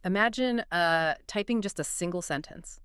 Imagine typing just a single sentence.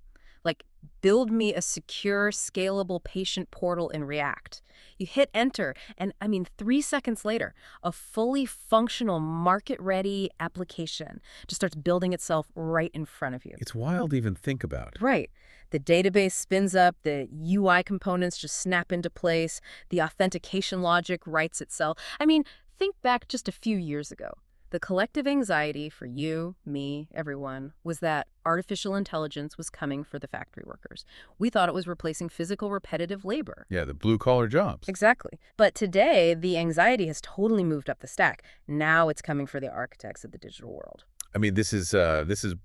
Like, build me a secure, scalable patient portal in React. You hit enter, and 3 seconds later, a fully functional, market-ready application just starts building itself right in front of you. It's wild to even think about. Right. The database spins up, the UI components just snap into place, the authentication logic writes itself. Think back just a few years ago. The collective anxiety for you, me, everyone, was that artificial intelligence was coming for the factory workers. We thought it was replacing physical, repetitive labor. Yeah, the blue-collar jobs. Exactly. But today, the anxiety has totally moved up the stack. Now it's coming for the architects of the digital world. This is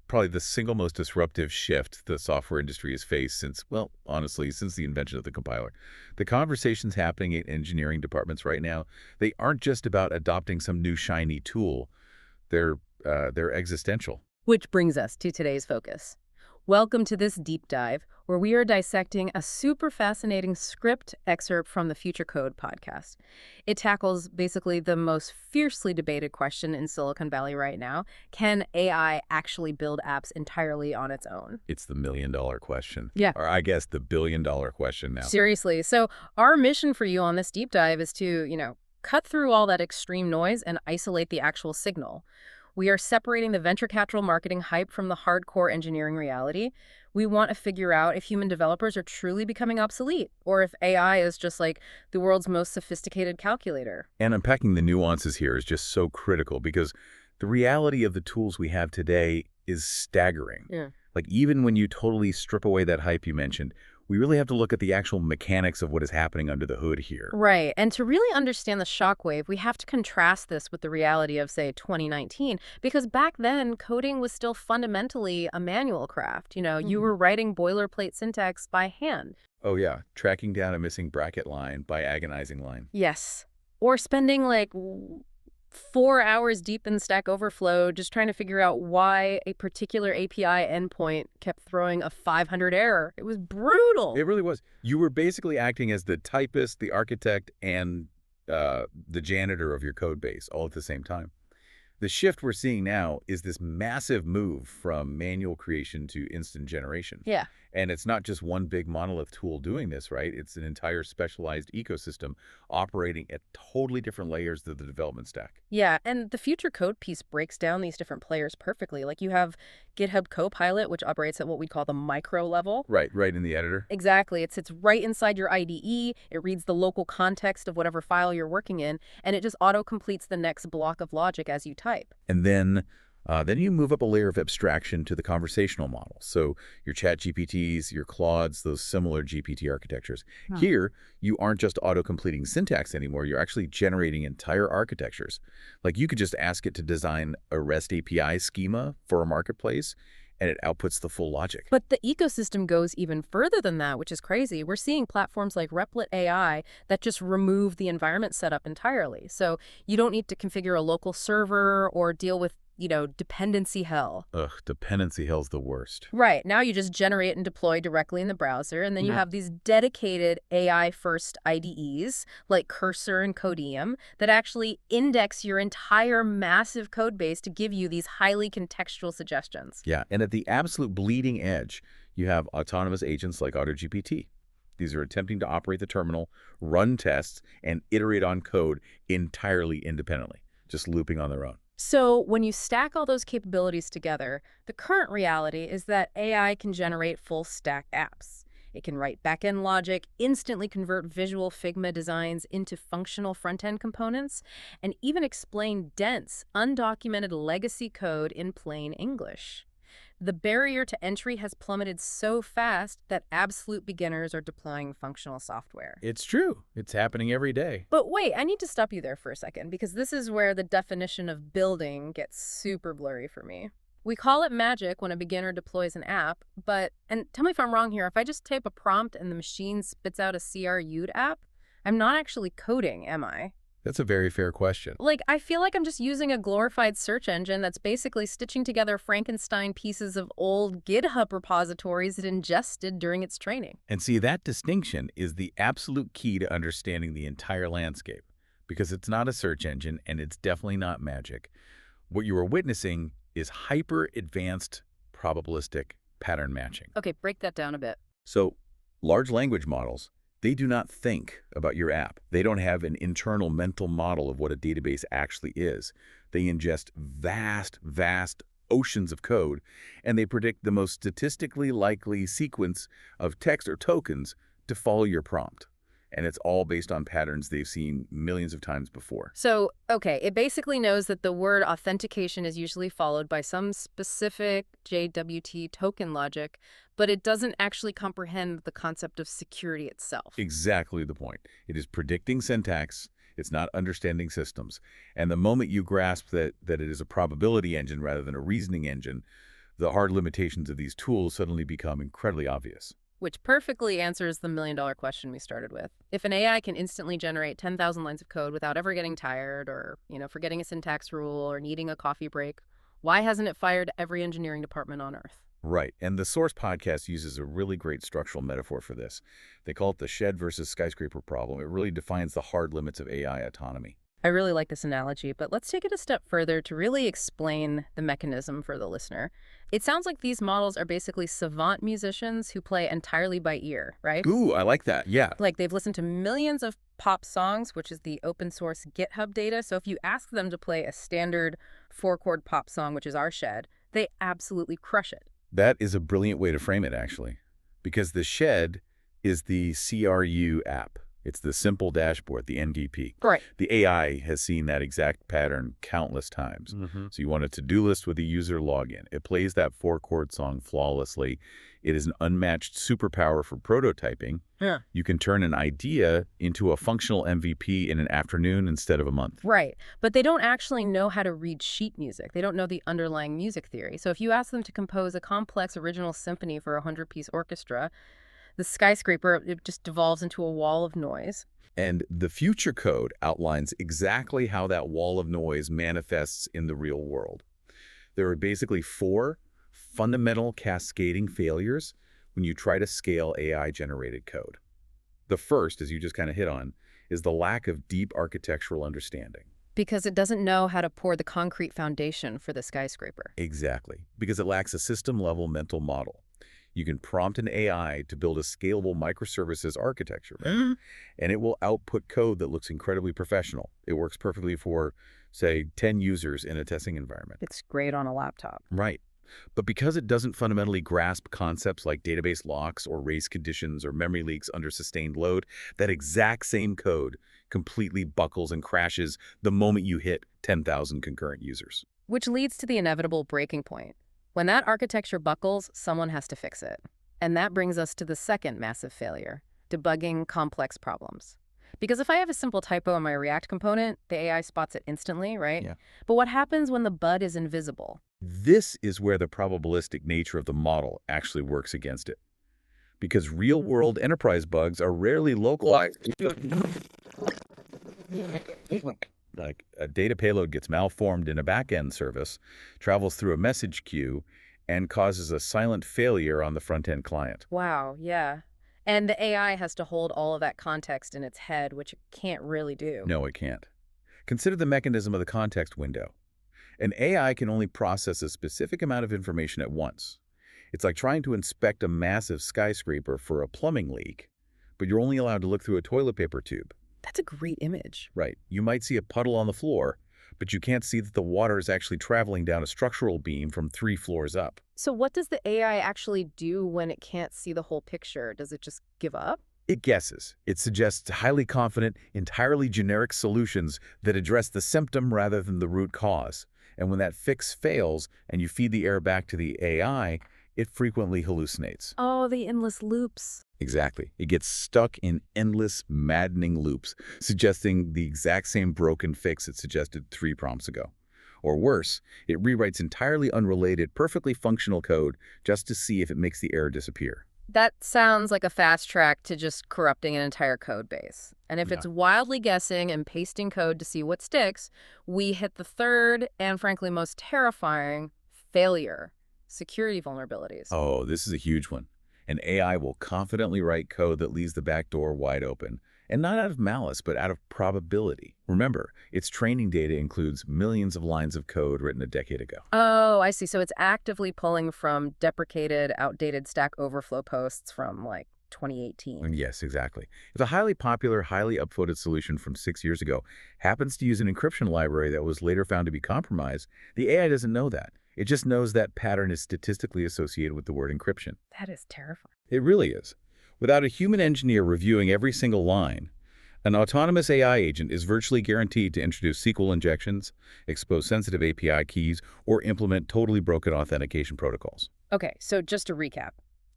probably the single most disruptive shift the software industry has faced since, well, honestly, since the invention of the compiler. The conversations happening in engineering departments right now, they aren't just about adopting some new shiny tool. They're existential. Which brings us to today's focus. Welcome to this deep dive, where we are dissecting a super fascinating script excerpt from the Future Code podcast. It tackles basically the most fiercely debated question in Silicon Valley right now. Can AI actually build apps entirely on its own? It's the million-dollar question. Yeah. Or I guess the billion-dollar question now. Seriously. So our mission for you on this deep dive is to, cut through all that extreme noise and isolate the actual signal. We are separating the venture capital marketing hype from the hardcore engineering reality. We want to figure out if human developers are truly becoming obsolete, or if AI is just like the world's most sophisticated calculator. And unpacking the nuances here is just so critical because the reality of the tools we have today is staggering. Yeah. Like, even when you totally strip away that hype you mentioned, we really have to look at the actual mechanics of what is happening under the hood here. Right. And to really understand the shockwave, we have to contrast this with the reality of, say, 2019, because back then, coding was still fundamentally a manual craft. You were writing boilerplate syntax by hand. Oh, yeah. Tracking down a missing bracket line by agonizing line. Yes. Or spending, 4 hours deep in Stack Overflow just trying to figure out why a particular API endpoint kept throwing a 500 error. It was brutal. It really was. You were basically acting as the typist, the architect, and the janitor of your code base all at the same time. The shift we're seeing now is this massive move from manual creation to instant generation. Yeah. And it's not just one big monolith tool doing this, right? It's an entire specialized ecosystem operating at totally different layers of the development stack. Yeah, and the Future Code piece breaks down these different players perfectly. Like, you have GitHub Copilot, which operates at what we call the micro level. Right in the editor. Exactly. It sits right inside your IDE. It reads the local context of whatever file you're working in, and it just auto-completes the next block of logic as you type. And then you move up a layer of abstraction to the conversational model. So your ChatGPTs, your Claudes, those similar GPT architectures. Here, you aren't just auto-completing syntax anymore. You're actually generating entire architectures. Like, you could just ask it to design a REST API schema for a marketplace, and it outputs the full logic. But the ecosystem goes even further than that, which is crazy. We're seeing platforms like Replit AI that just remove the environment setup entirely. So you don't need to configure a local server or deal with dependency hell. Ugh, dependency hell's the worst. Right. Now you just generate and deploy directly in the browser, and then you have these dedicated AI-first IDEs like Cursor and Codium that actually index your entire massive code base to give you these highly contextual suggestions. Yeah, and at the absolute bleeding edge, you have autonomous agents like AutoGPT. These are attempting to operate the terminal, run tests, and iterate on code entirely independently, just looping on their own. So when you stack all those capabilities together, the current reality is that AI can generate full-stack apps. It can write back-end logic, instantly convert visual Figma designs into functional front-end components, and even explain dense, undocumented legacy code in plain English. The barrier to entry has plummeted so fast that absolute beginners are deploying functional software. It's true. It's happening every day. But wait, I need to stop you there for a second, because this is where the definition of building gets super blurry for me. We call it magic when a beginner deploys an app, and tell me if I'm wrong here, if I just type a prompt and the machine spits out a CRU'd app, I'm not actually coding, am I? That's a very fair question. I feel like I'm just using a glorified search engine that's basically stitching together Frankenstein pieces of old GitHub repositories it ingested during its training. And see, that distinction is the absolute key to understanding the entire landscape, because it's not a search engine and it's definitely not magic. What you are witnessing is hyper-advanced probabilistic pattern matching. Okay, break that down a bit. So large language models, they do not think about your app. They don't have an internal mental model of what a database actually is. They ingest vast oceans of code, and they predict the most statistically likely sequence of text or tokens to follow your prompt. And it's all based on patterns they've seen millions of times before. So, okay, it basically knows that the word authentication is usually followed by some specific JWT token logic, but it doesn't actually comprehend the concept of security itself. Exactly the point. It is predicting syntax. It's not understanding systems. And the moment you grasp that it is a probability engine rather than a reasoning engine, the hard limitations of these tools suddenly become incredibly obvious. Which perfectly answers the million-dollar question we started with. If an AI can instantly generate 10,000 lines of code without ever getting tired or, forgetting a syntax rule or needing a coffee break, why hasn't it fired every engineering department on Earth? Right. And the Source podcast uses a really great structural metaphor for this. They call it the shed versus skyscraper problem. It really defines the hard limits of AI autonomy. I really like this analogy, but let's take it a step further to really explain the mechanism for the listener. It sounds like these models are basically savant musicians who play entirely by ear, right? Ooh, I like that. Yeah. Like they've listened to millions of pop songs, which is the open source GitHub data. So if you ask them to play a standard 4-chord pop song, which is our shed, they absolutely crush it. That is a brilliant way to frame it, actually, because the shed is the CRU app. It's the simple dashboard, the NDP. Right. The AI has seen that exact pattern countless times. So you want a to-do list with a user login. It plays that 4-chord song flawlessly. It is an unmatched superpower for prototyping. Yeah. You can turn an idea into a functional MVP in an afternoon instead of a month. Right. But they don't actually know how to read sheet music. They don't know the underlying music theory. So if you ask them to compose a complex original symphony for a 100-piece orchestra, the skyscraper, it just devolves into a wall of noise. And the future code outlines exactly how that wall of noise manifests in the real world. There are basically 4 fundamental cascading failures when you try to scale AI-generated code. The first, as you just kind of hit on, is the lack of deep architectural understanding. Because it doesn't know how to pour the concrete foundation for the skyscraper. Exactly, because it lacks a system-level mental model. You can prompt an AI to build a scalable microservices architecture, right? And it will output code that looks incredibly professional. It works perfectly for, say, 10 users in a testing environment. It's great on a laptop. Right. But because it doesn't fundamentally grasp concepts like database locks or race conditions or memory leaks under sustained load, that exact same code completely buckles and crashes the moment you hit 10,000 concurrent users. Which leads to the inevitable breaking point. When that architecture buckles, someone has to fix it. And that brings us to the second massive failure, debugging complex problems. Because if I have a simple typo in my React component, the AI spots it instantly, right? Yeah. But what happens when the bud is invisible? This is where the probabilistic nature of the model actually works against it. Because real-world enterprise bugs are rarely localized. Like a data payload gets malformed in a back-end service, travels through a message queue, and causes a silent failure on the front-end client. Wow, yeah. And the AI has to hold all of that context in its head, which it can't really do. No, it can't. Consider the mechanism of the context window. An AI can only process a specific amount of information at once. It's like trying to inspect a massive skyscraper for a plumbing leak, but you're only allowed to look through a toilet paper tube. That's a great image. Right. You might see a puddle on the floor, but you can't see that the water is actually traveling down a structural beam from 3 floors up. So what does the AI actually do when it can't see the whole picture? Does it just give up? It guesses. It suggests highly confident, entirely generic solutions that address the symptom rather than the root cause. And when that fix fails and you feed the error back to the AI, it frequently hallucinates. Oh, the endless loops. Exactly. It gets stuck in endless, maddening loops, suggesting the exact same broken fix it suggested 3 prompts ago. Or worse, it rewrites entirely unrelated, perfectly functional code just to see if it makes the error disappear. That sounds like a fast track to just corrupting an entire code base. And if it's wildly guessing and pasting code to see what sticks, we hit the third and frankly most terrifying failure, security vulnerabilities. Oh, this is a huge one. An AI will confidently write code that leaves the back door wide open, And not out of malice, but out of probability. Remember, its training data includes millions of lines of code written a decade ago. Oh, I see. So it's actively pulling from deprecated, outdated Stack Overflow posts from like 2018. And yes, exactly. If a highly popular, highly upvoted solution from 6 years ago happens to use an encryption library that was later found to be compromised, the AI doesn't know that. It just knows that pattern is statistically associated with the word encryption. That is terrifying. It really is. Without a human engineer reviewing every single line, an autonomous AI agent is virtually guaranteed to introduce SQL injections, expose sensitive API keys, or implement totally broken authentication protocols. Okay, so just to recap.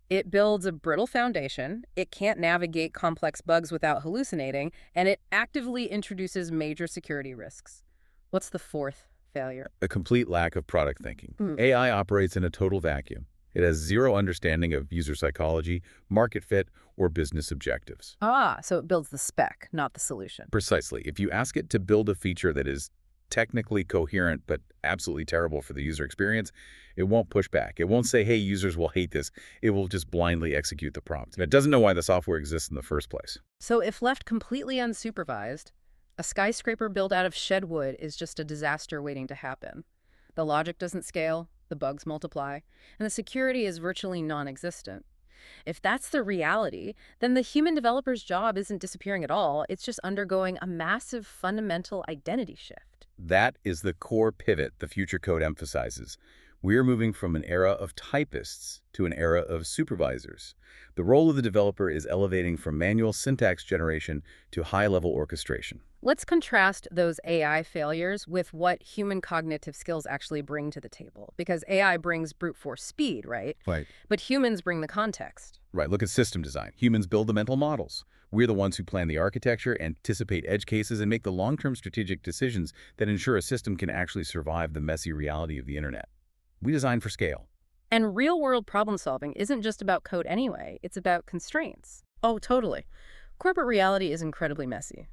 It builds a brittle foundation, it can't navigate complex bugs without hallucinating, and it actively introduces major security risks. What's the fourth failure? A complete lack of product thinking. AI operates in a total vacuum. It has zero understanding of user psychology, market fit, or business objectives. Ah, so it builds the spec, not the solution. Precisely. If you ask it to build a feature that is technically coherent but absolutely terrible for the user experience, it won't push back. It won't say, hey, users will hate this. It will just blindly execute the prompt. And it doesn't know why the software exists in the first place. So if left completely unsupervised, a skyscraper built out of shed wood is just a disaster waiting to happen. The logic doesn't scale, the bugs multiply, and the security is virtually non-existent. If that's the reality, then the human developer's job isn't disappearing at all. It's just undergoing a massive fundamental identity shift. That is the core pivot the future code emphasizes. We're moving from an era of typists to an era of supervisors. The role of the developer is elevating from manual syntax generation to high-level orchestration. Let's contrast those AI failures with what human cognitive skills actually bring to the table. Because AI brings brute force speed, right? Right. But humans bring the context. Right, look at system design. Humans build the mental models. We're the ones who plan the architecture, anticipate edge cases, and make the long-term strategic decisions that ensure a system can actually survive the messy reality of the internet. We design for scale. And real-world problem solving isn't just about code anyway. It's about constraints. Oh, totally. Corporate reality is incredibly messy.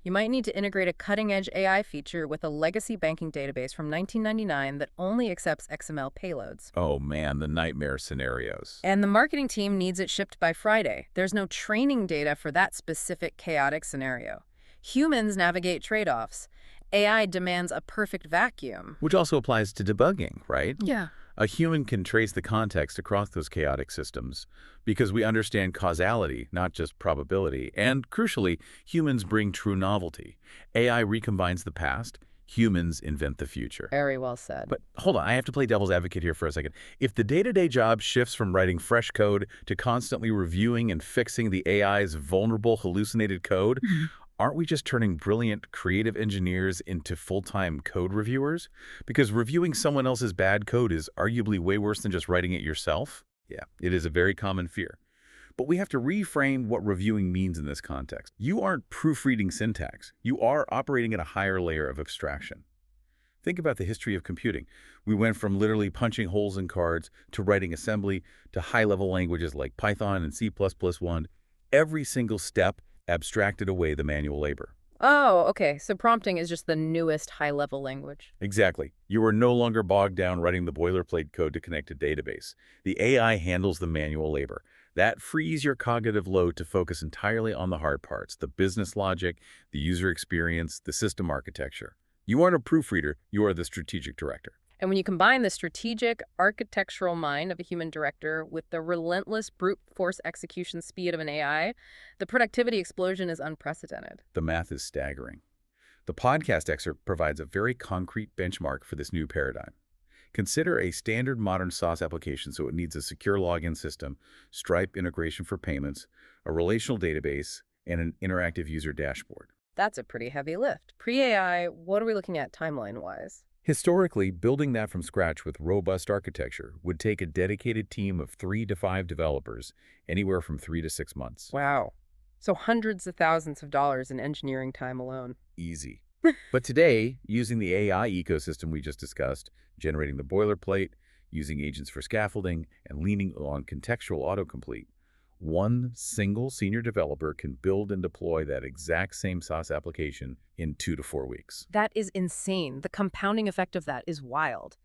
You might need to integrate a cutting-edge AI feature with a legacy banking database from 1999 that only accepts XML payloads. Oh man, the nightmare scenarios. And the marketing team needs it shipped by Friday. There's no training data for that specific chaotic scenario. Humans navigate trade-offs. AI demands a perfect vacuum. Which also applies to debugging, right? Yeah. A human can trace the context across those chaotic systems because we understand causality, not just probability. And crucially, humans bring true novelty. AI recombines the past, humans invent the future. Very well said. But hold on, I have to play devil's advocate here for a second. If the day-to-day job shifts from writing fresh code to constantly reviewing and fixing the AI's vulnerable, hallucinated code, aren't we just turning brilliant, creative engineers into full-time code reviewers? Because reviewing someone else's bad code is arguably way worse than just writing it yourself. Yeah, it is a very common fear. But we have to reframe what reviewing means in this context. You aren't proofreading syntax. You are operating at a higher layer of abstraction. Think about the history of computing. We went from literally punching holes in cards to writing assembly to high-level languages like Python and C++1. Every single step abstracted away the manual labor. Oh, okay. So prompting is just the newest high-level language. Exactly. You are no longer bogged down writing the boilerplate code to connect a database. The AI handles the manual labor. That frees your cognitive load to focus entirely on the hard parts, the business logic, the user experience, the system architecture. You aren't a proofreader, you are the strategic director. And when you combine the strategic, architectural mind of a human director with the relentless brute force execution speed of an AI, the productivity explosion is unprecedented. The math is staggering. The podcast excerpt provides a very concrete benchmark for this new paradigm. Consider a standard modern SaaS application, so it needs a secure login system, Stripe integration for payments, a relational database, and an interactive user dashboard. That's a pretty heavy lift. Pre-AI, what are we looking at timeline-wise? Historically, building that from scratch with robust architecture would take a dedicated team of 3 to 5 developers, anywhere from 3 to 6 months. Wow. So hundreds of thousands of dollars in engineering time alone. Easy. But today, using the AI ecosystem we just discussed, generating the boilerplate, using agents for scaffolding, and leaning on contextual autocomplete, one single senior developer can build and deploy that exact same SaaS application in 2 to 4 weeks. That is insane. The compounding effect of that is wild.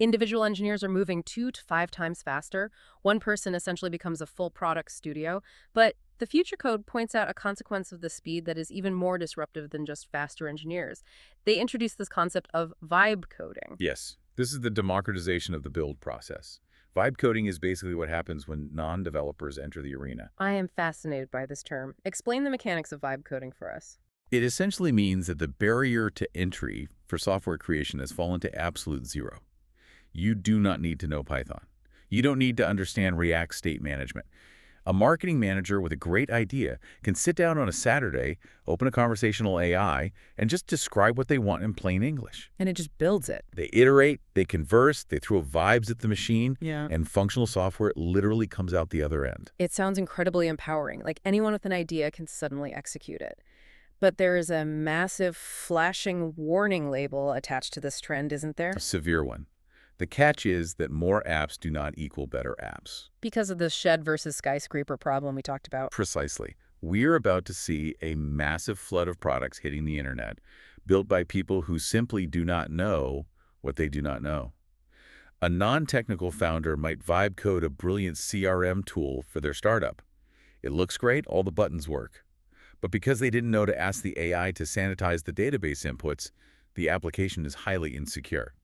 Individual engineers are moving 2 to 5 times faster. One person essentially becomes a full product studio, but The future code points out a consequence of the speed that is even more disruptive than just faster engineers. They introduce this concept of vibe coding. Yes, this is the democratization of the build process. Vibe coding is basically what happens when non-developers enter the arena. I am fascinated by this term. Explain the mechanics of vibe coding for us. It essentially means that the barrier to entry for software creation has fallen to absolute zero. You do not need to know Python. You don't need to understand React state management. A marketing manager with a great idea can sit down on a Saturday, open a conversational AI, and just describe what they want in plain English. And it just builds it. They iterate, they converse, they throw vibes at the machine, Yeah. and functional software literally comes out the other end. It sounds incredibly empowering, like anyone with an idea can suddenly execute it. But there is a massive flashing warning label attached to this trend, isn't there? A severe one. The catch is that more apps do not equal better apps. Because of the shed versus skyscraper problem we talked about. Precisely. We're about to see a massive flood of products hitting the internet, built by people who simply do not know what they do not know. A non-technical founder might vibe code a brilliant CRM tool for their startup. It looks great, all the buttons work. But because they didn't know to ask the AI to sanitize the database inputs, the application is highly insecure.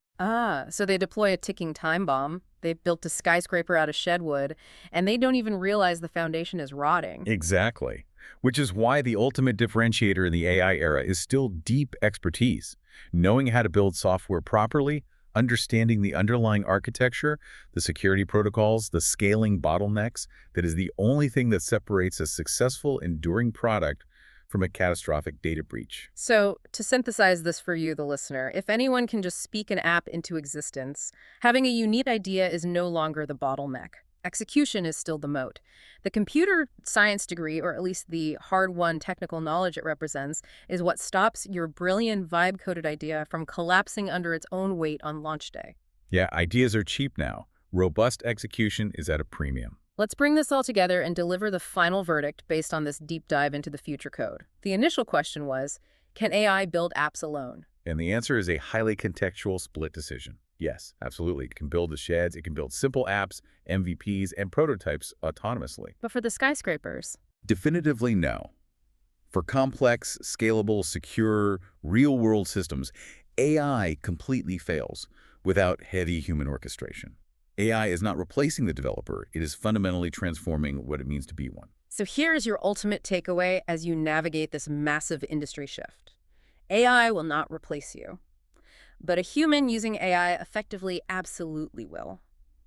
So they deploy a ticking time bomb. They built a skyscraper out of shed wood, and they don't even realize the foundation is rotting. Exactly. Which is why the ultimate differentiator in the AI era is still deep expertise. Knowing how to build software properly, understanding the underlying architecture, the security protocols, the scaling bottlenecks, that is the only thing that separates a successful, enduring product from a catastrophic data breach. So, to synthesize this for you, the listener, if anyone can just speak an app into existence, having a unique idea is no longer the bottleneck. Execution is still the moat. The computer science degree, or at least the hard-won technical knowledge it represents, is what stops your brilliant vibe-coded idea from collapsing under its own weight on launch day. Yeah, ideas are cheap now. Robust execution is at a premium. Let's bring this all together and deliver the final verdict based on this deep dive into the future code. The initial question was, can AI build apps alone? And the answer is a highly contextual split decision. Yes, absolutely. It can build the sheds, it can build simple apps, MVPs, and prototypes autonomously. But for the skyscrapers? Definitively no. For complex, scalable, secure, real-world systems, AI completely fails without heavy human orchestration. AI is not replacing the developer, it is fundamentally transforming what it means to be one. So here is your ultimate takeaway as you navigate this massive industry shift. AI will not replace you, but a human using AI effectively absolutely will.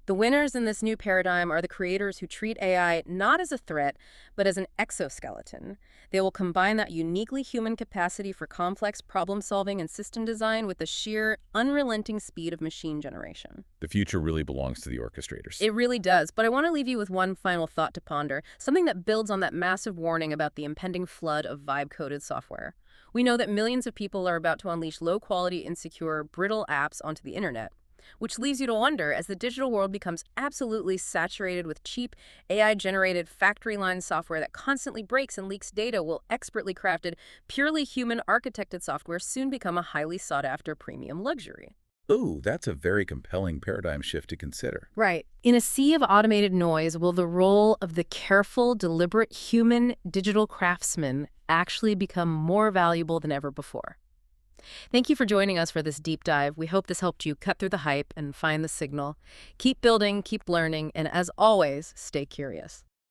The winners in this new paradigm are the creators who treat AI not as a threat, but as an exoskeleton. They will combine that uniquely human capacity for complex problem-solving and system design with the sheer, unrelenting speed of machine generation. The future really belongs to the orchestrators. It really does, but I want to leave you with one final thought to ponder, something that builds on that massive warning about the impending flood of vibe-coded software. We know that millions of people are about to unleash low-quality, insecure, brittle apps onto the internet. Which leaves you to wonder, as the digital world becomes absolutely saturated with cheap, AI-generated factory-line software that constantly breaks and leaks data, will expertly crafted, purely human-architected software soon become a highly sought-after premium luxury? Ooh, that's a very compelling paradigm shift to consider. Right. In a sea of automated noise, will the role of the careful, deliberate human digital craftsman actually become more valuable than ever before? Thank you for joining us for this deep dive. We hope this helped you cut through the hype and find the signal. Keep building, keep learning, and as always, stay curious.